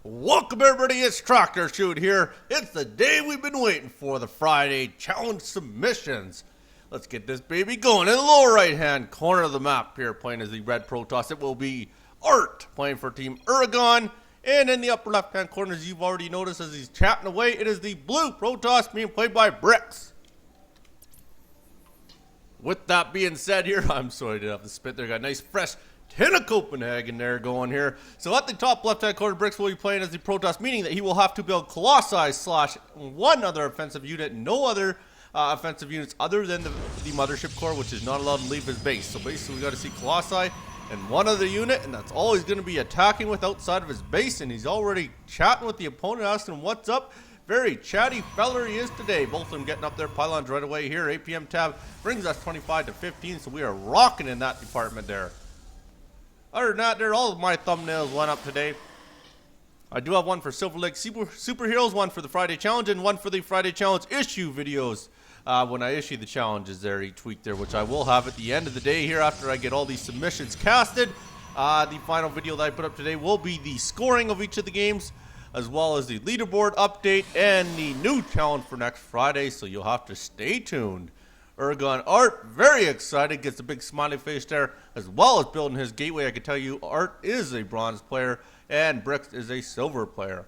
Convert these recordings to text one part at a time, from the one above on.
Welcome everybody, it's tractorchute here. It's the day we've been waiting for, the Friday challenge submissions. Let's get this baby going. In the lower right hand corner of the map here, playing as the red Protoss, it will be Art playing for Team URAGAN. And in the upper left hand corner, as you've already noticed as he's chatting away, it is the blue Protoss being played by BrickS. With that being said here, I'm sorry I didn't have to spit there, got a nice fresh tin of Copenhagen there going here. So at the top left hand corner, BrickS will be playing as the Protoss, meaning that he will have to build Colossi / one other offensive unit, no other offensive units other than the Mothership Core, which is not allowed to leave his base. So basically we got to see Colossi and one other unit, and that's all he's going to be attacking with outside of his base. And he's already chatting with the opponent, asking him what's up. Very chatty feller he is today. Both of them getting up their pylons right away here. APM tab brings us 25 to 15, so we are rocking in that department there. Other than that, there, all of my thumbnails went up today. I do have one for Silver Lake Superheroes, one for the Friday Challenge, and one for the Friday Challenge issue videos when I issue the challenges there each week there, which I will have at the end of the day here after I get all these submissions casted. The final video that I put up today will be the scoring of each of the games, as well as the leaderboard update and the new challenge for next Friday, so you'll have to stay tuned. URAGAN Art, very excited, gets a big smiley face there, as well as building his gateway. I can tell you Art is a bronze player, and BrickS is a silver player.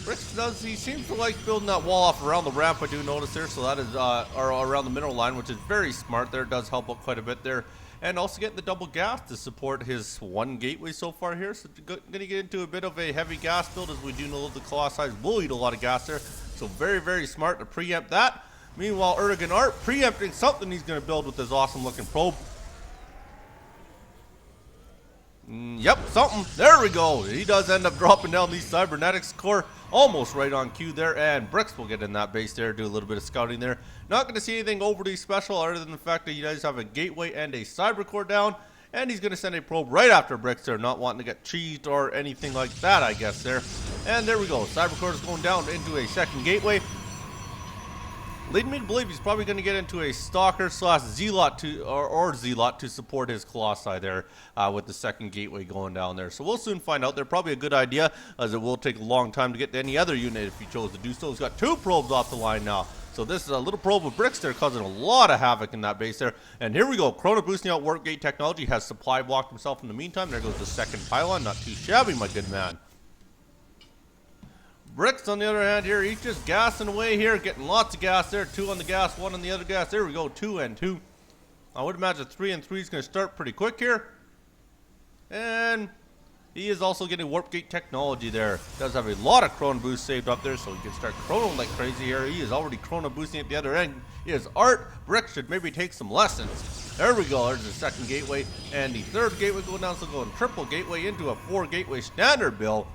BrickS he seems to like building that wall off around the ramp, I do notice there, so that is, or around the mineral line, which is very smart there. It does help out quite a bit there. And also getting the double gas to support his one gateway so far here. So going to get into a bit of a heavy gas build, as we do know the Colossi will eat a lot of gas there. So very, very smart to preempt that. Meanwhile, URAGAN Art preempting something he's going to build with this awesome looking probe. Yep, something. There we go. He does end up dropping down the cybernetics core almost right on cue there, and BrickS will get in that base there, do a little bit of scouting there. Not going to see anything overly special other than the fact that he does have a gateway and a cyber core down, and he's going to send a probe right after BrickS there, not wanting to get cheesed or anything like that, I guess there. And there we go. Cyber core is going down into a second gateway, leading me to believe he's probably going to get into a Stalker / Zealot or Zealot to support his Colossi there with the second gateway going down there. So we'll soon find out. They're probably a good idea, as it will take a long time to get to any other unit if he chose to do so. He's got two probes off the line now. So this is a little probe of BrickS there, causing a lot of havoc in that base there. And here we go. Chrono boosting out Warp Gate technology. Has supply blocked himself in the meantime. There goes the second pylon. Not too shabby, my good man. BrickS, on the other hand here, he's just gassing away here, getting lots of gas there. 2 on the gas, 1 on the other gas. There we go, 2 and 2. I would imagine 3 and 3 is going to start pretty quick here. And he is also getting Warp Gate technology there. Does have a lot of Chrono Boost saved up there, so he can start Chrono like crazy here. He is already Chrono Boosting at the other end. He is Art. BrickS should maybe take some lessons. There we go, there's the second gateway. And the third gateway going down, so going triple gateway into a 4 gateway standard build.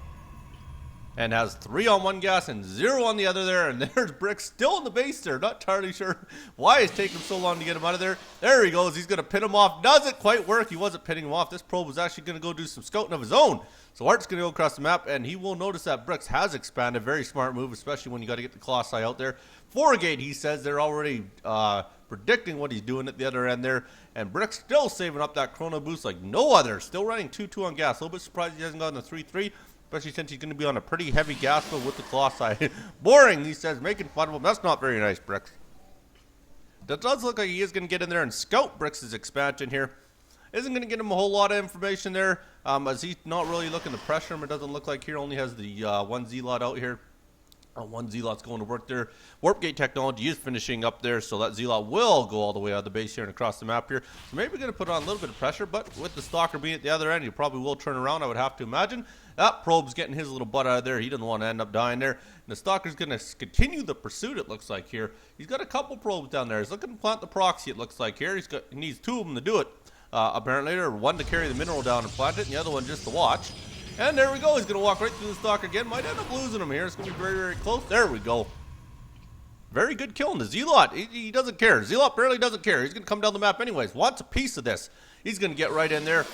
And has 3 on one gas and 0 on the other there. And there's BrickS still in the base there. Not entirely sure why it's taking so long to get him out of there. There he goes. He's going to pin him off. Doesn't quite work. He wasn't pinning him off. This probe was actually going to go do some scouting of his own. So Art's going to go across the map, and he will notice that BrickS has expanded. Very smart move, especially when you got to get the Colossi out there. 4 gate, he says. They're already predicting what he's doing at the other end there. And BrickS still saving up that Chrono Boost like no other. Still running 2-2 on gas. A little bit surprised he hasn't gotten the 3-3. Especially since he's going to be on a pretty heavy gas bill with the Colossi. Boring, he says, making fun of him. That's not very nice, BrickS. That does look like he is going to get in there and scout BrickS' expansion here. Isn't going to get him a whole lot of information there, as he's not really looking to pressure him. It doesn't look like here. Only has the one Zealot out here. One Zealot's going to work there. Warp Gate technology is finishing up there, so that Zealot will go all the way out of the base here and across the map here. So maybe we're going to put on a little bit of pressure, but with the Stalker being at the other end, he probably will turn around, I would have to imagine. That probe's getting his little butt out of there. He doesn't want to end up dying there. And the Stalker's going to continue the pursuit, it looks like here. He's got a couple probes down there. He's looking to plant the proxy, it looks like here. He needs 2 of them to do it. Apparently, or 1 to carry the mineral down and plant it, and the other one just to watch. And there we go. He's going to walk right through the Stalker again. Might end up losing him here. It's going to be very, very close. There we go. Very good kill on the Zealot. He doesn't care. Zealot barely doesn't care. He's going to come down the map anyways. Wants a piece of this. He's going to get right in there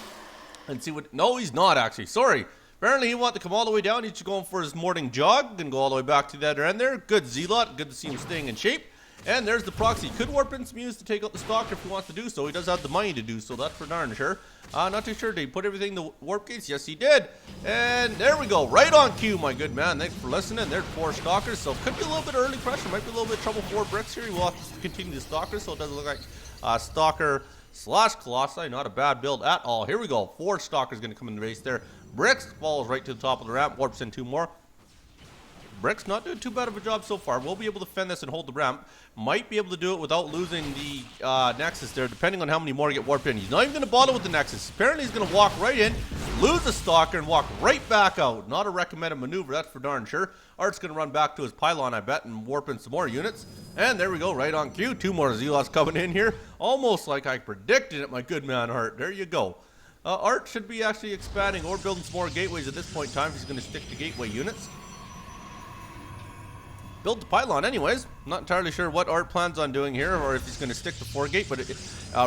and see what... No, he's not actually. Sorry. Apparently, he wants to come all the way down. He's going for his morning jog. Going to go all the way back to the other end there. Good Zealot. Good to see him staying in shape. And there's the proxy. Could warp in some units to take out the stalker if he wants to do so. He does have the money to do so, that's for darn sure. Not too sure. Did he put everything in the warp gates? Yes, he did. And there we go. Right on cue, my good man. Thanks for listening. There's 4 stalkers, so could be a little bit early pressure. Might be a little bit of trouble for BrickS here. He will have to continue the stalkers, so it doesn't look like stalker / Colossi. Not a bad build at all. Here we go. 4 stalkers going to come in the race there. BrickS falls right to the top of the ramp. Warps in 2 more. BrickS not doing too bad of a job so far. We'll be able to fend this and hold the ramp. Might be able to do it without losing the Nexus there, depending on how many more get warped in. He's not even going to bother with the Nexus. Apparently, he's going to walk right in, lose the Stalker, and walk right back out. Not a recommended maneuver, that's for darn sure. Art's going to run back to his pylon, I bet, and warp in some more units. And there we go, right on cue. 2 more Zealots coming in here. Almost like I predicted it, my good man Art. There you go. Art should be actually expanding or building some more gateways at this point in time. He's going to stick to gateway units. Build the pylon anyways. Not entirely sure what Art plans on doing here, or if he's going to stick to 4 gate, but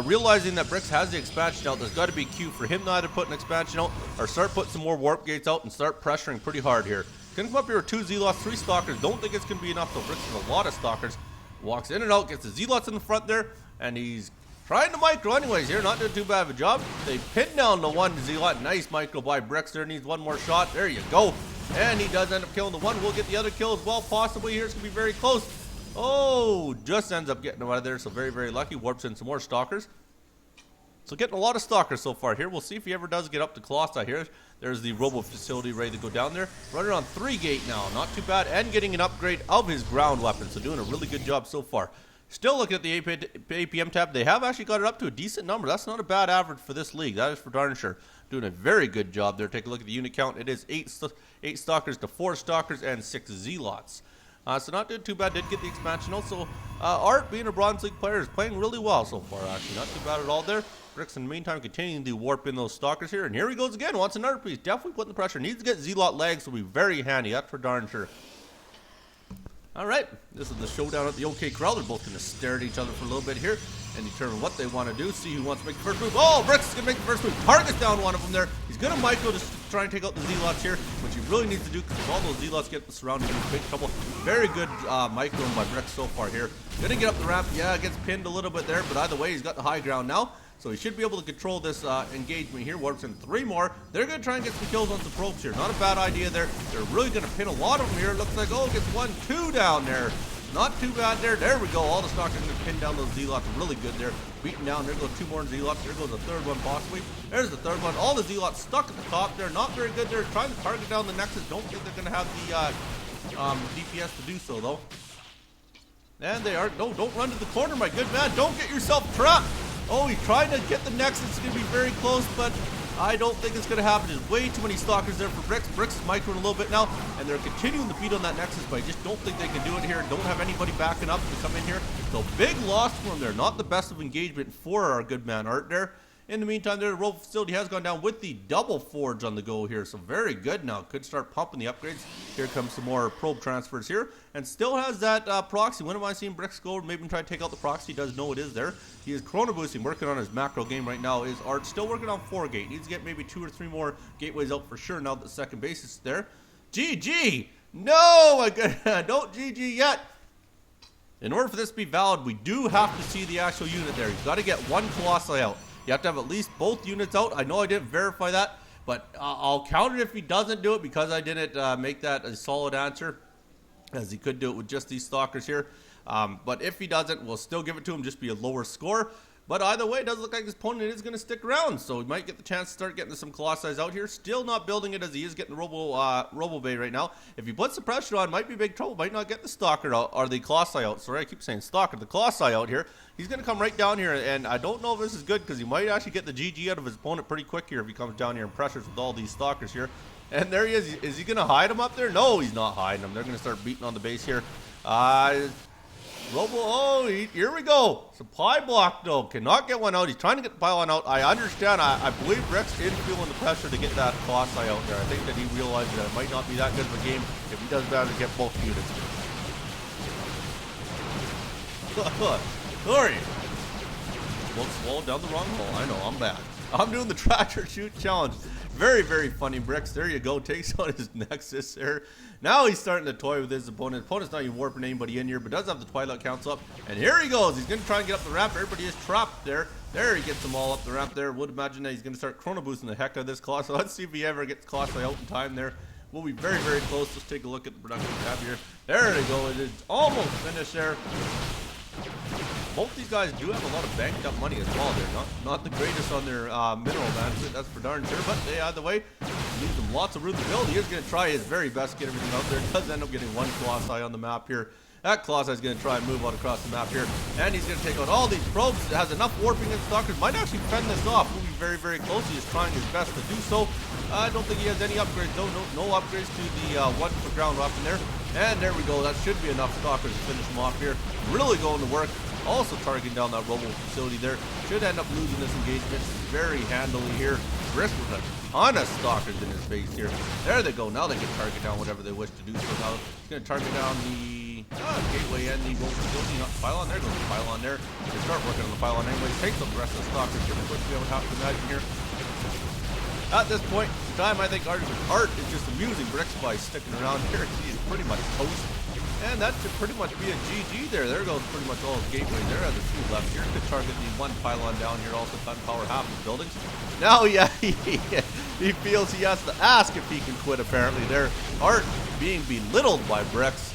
realizing that BrickS has the expansion out, there's got to be a cue for him to either put an expansion out or start putting some more warp gates out and start pressuring pretty hard here. Gonna come up here with 2 Zealots, 3 Stalkers. Don't think it's going to be enough though. BrickS has a lot of Stalkers. Walks in and out, gets the Zealots in the front there, and he's trying to micro anyways here. Not doing too bad of a job. They pin down the 1 Zealot. Nice micro by BrickS there. Needs 1 more shot. There you go. And he does end up killing the 1. We'll get the other kill as well, possibly here. It's going to be very close. Oh, just ends up getting him out of there. So very, very lucky. Warps in some more Stalkers. So getting a lot of Stalkers so far here. We'll see if he ever does get up to Colossi here. There's the Robo facility ready to go down there. Running on 3 gate now. Not too bad. And getting an upgrade of his ground weapon. So doing a really good job so far. Still looking at the APM tab. They have actually got it up to a decent number. That's not a bad average for this league. That is for darn sure. Doing a very good job there. Take a look at the unit count. It is 8 Stalkers to 4 Stalkers and 6 Zealots. So not doing too bad. Did get the expansion. Also, Art, being a Bronze League player, is playing really well so far, actually. Not too bad at all there. BrickS, in the meantime, continuing to warp in those Stalkers here. And here he goes again. Wants another piece. Definitely putting the pressure. Needs to get Zealot legs. Will be very handy. That's for darn sure. Alright, this is the showdown at the OK Corral. They're both going to stare at each other for a little bit here and determine what they want to do. See who wants to make the first move. Oh, BrickS is going to make the first move. Targets down one of them there. He's going to micro to try and take out the Zealots here, which he really needs to do because if all those Zealots get surrounded, he's in big trouble. Very good micro by BrickS so far here. Going to get up the ramp. Yeah, gets pinned a little bit there, but either way, he's got the high ground now. So he should be able to control this engagement here. Warps in 3 more. They're going to try and get some kills on some probes here. Not a bad idea there. They're really going to pin a lot of them here. It looks like, oh, gets 1, 2 down there. Not too bad there. There we go. All the Stalkers are going to pin down those Zealots. Really good there. Beaten down. There goes 2 more Zealots. There goes the 3rd one possibly. There's the 3rd one. All the Zealots stuck at the top there. Not very good there. Trying to target down the Nexus. Don't think they're going to have the DPS to do so though. And they are. No, don't run to the corner, my good man. Don't get yourself trapped. Oh, he's trying to get the Nexus. It's going to be very close, but I don't think it's going to happen. There's way too many Stalkers there for BrickS. BrickS is microing a little bit now, and they're continuing to beat on that Nexus, but I just don't think they can do it here. Don't have anybody backing up to come in here. So big loss for him there. Not the best of engagement for our good man Art there. In the meantime, the Robo facility has gone down with the double forge on the go here. So very good now. Could start pumping the upgrades. Here comes some more probe transfers here. And still has that proxy. When have I seen BrickS go? Maybe try to take out the proxy. He does know it is there. He is chrono boosting, working on his macro game right now. Is Art still working on 4 gate. Needs to get maybe 2 or 3 more gateways out for sure now that the second base is there. GG! No, my God. Don't GG yet. In order for this to be valid, we do have to see the actual unit there. He's got to get 1 Colossi out. You have to have at least both units out. I know I didn't verify that, but I'll count it if he doesn't do it because I didn't make that a solid answer, as he could do it with just these Stalkers here. But if he doesn't, we'll still give it to him, just be a lower score. But either way, it does look like his opponent is going to stick around, so he might get the chance to start getting some Colossi out here. Still not building it as he is getting the Robo Bay right now. If he puts the pressure on, might be big trouble. Might not get the Stalker out, or the Colossi out. Sorry, I keep saying Stalker. The Colossi out here. He's going to come right down here, and I don't know if this is good because he might actually get the GG out of his opponent pretty quick here if he comes down here and pressures with all these Stalkers here. And there he is. Is he going to hide him up there? No, he's not hiding him. They're going to start beating on the base here. Robo, oh, here we go. Supply block, though. Cannot get one out. He's trying to get the pylon out. I understand. I believe BrickS is feeling the pressure to get that Colossi out there. I think that he realizes that it might not be that good of a game if he does better to get both units. Sorry. Won't swallow down the wrong hole. I know, I'm bad. I'm doing the tractor shoot challenge. Very, very funny, BrickS. There you go. Takes out his Nexus there. Now he's starting to toy with his opponent. His opponent's not even warping anybody in here, but does have the Twilight Council up. And here he goes. He's going to try and get up the ramp. Everybody is trapped there. There he gets them all up the ramp there. Would imagine that he's going to start chrono boosting the heck out of this Colossus. So let's see if he ever gets Colossus out in time there. We'll be very, very close. Let's take a look at the production tab here. There they go. It is almost finished there. Both these guys do have a lot of banked up money as well. They're not the greatest on their mineral management, that's for darn sure. But they either way, leaves them lots of room to build. He is going to try his very best to get everything out there. Does end up getting one Colossi on the map here. That Colossi is going to try and move out across the map here. And he's going to take out all these probes. It has enough warping in Stalkers. Might actually fend this off. Will be very, very close. He is trying his best to do so. I don't think he has any upgrades though. No upgrades to the one for ground weapon there. And there we go. That should be enough Stalkers to finish him off here. Really going to work. Also targeting down that robo facility there. Should end up losing this engagement very handily here. BrickS with a ton of Stalkers in his face here. There they go. Now they can target down whatever they wish to do. So now he's going to target down the gateway and the robo facility. Not the pylon. There goes the pylon there. They start working on the pylon anyway. Takes up the rest of the Stalkers pretty quickly, I would have to imagine here. At this point in time, I think Art is just amusing BrickS by sticking around here. He's pretty much toast. And that should pretty much be a GG there. There goes pretty much all his gateways. There are the two left here. Could target the one pylon down here. Also gunpowder half his buildings. Now, yeah, he feels he has to ask if he can quit apparently there. Art being belittled by BrickS.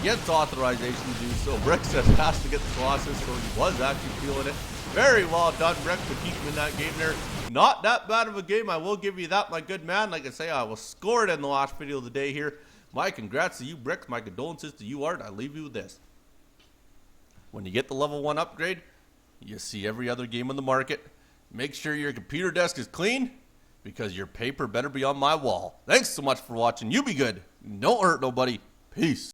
Gets authorization to do so. BrickS has to get the Colossus, so he was actually feeling it. Very well done, BrickS, to keep him in that game there. Not that bad of a game, I will give you that, my good man. Like I say, I was scored in the last video of the day here. My congrats to you, BrickS. My condolences to you, Art. I leave you with this. When you get the level 1 upgrade, you see every other game on the market. Make sure your computer desk is clean, because your paper better be on my wall. Thanks so much for watching. You be good. Don't hurt nobody. Peace.